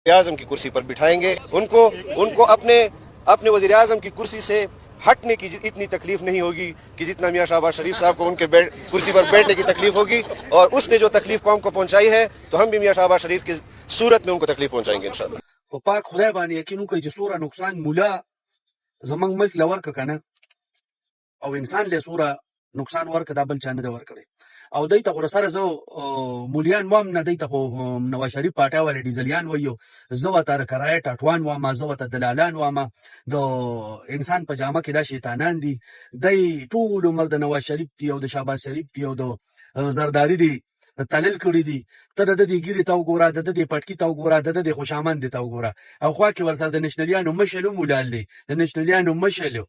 आजम की कुर्सी पर बिठाएंगे। उनको उनको अपने अपने वजीर आजम की कुर्सी से हटने की इतनी तकलीफ नहीं होगी कि जितना मियाँ शहबाज शरीफ साहब को उनके कुर्सी पर बैठने की तकलीफ होगी। और उसने जो तकलीफ कौम को पहुंचाई है तो हम भी मियाँ शहबाज शरीफ की सूरत में उनको तकलीफ पहुंचाएंगे इंशाअल्लाह। په پاک خدای باندې یقین وکړئ چې څومره نقصان مولا زمونږ ملک له ورکړه که نه او انسان له څومره نقصان ورکړه دا بل چا نه دی ورکړی. او دی ته خو سره زه مولیان وام نه، دی ته خو نواز شریف پاټیا والے ډیزلیان وایو، زه ورته کرایه ټاټوان وام، زه ورته دلالان وام. د انسان په جامه کې دا شیطانان دي. دی ټول عمر د نواز شریف دی او د شهباز شریف دی او د زرداری دی تلل کړي دي. ته د دې ګیرې ته وګوره، د دې پټکي ته وګوره، د دې خوشامند ته وګوره. او خوا کې ورسره د نشنلیانو مشل مولال دی، د نشنلیانو مشل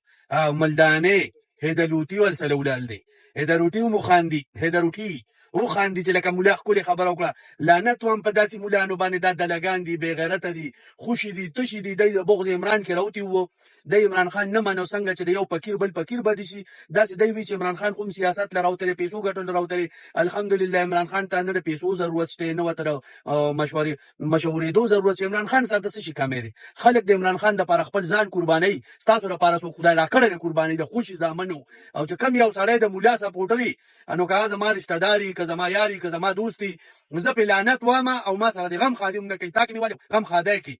ملدانه هیدروټي ورسره ولال دی. هیدروټي مو خاندي، هیدروټي او خاندي چې لکه مولا خپل خبره وکړه. لعنت وام په داسې مولانو باندې، دا دلګان دي، بې غیرته دي، خوشي دي، تشي دي. د بغض عمران کې راوتی وو، د عمران خان نه منو څنګه چې د یو فقیر بل فقیر بد شي. داسې دی وی چې عمران خان کوم سیاست لراوتره، پیسو ګټل راوتره. الحمدلله عمران خان ته نه پیسو ضرورت شته، نه وته مشورې دو ضرورت. عمران خان ساده څه شي کمېره. خلک د عمران خان د پر خپل ځان قرباني، تاسو لپاره سو خدای را کړل قرباني د خوشي زامنو. او چې کم یو سړی د مولا سپورټري انو که زما رشتہ داري، که زما یاري، که زما دوستي، زه په لعنت وامه او ما سره د غم خادم نه کوي. تاک نیول غم خادای کی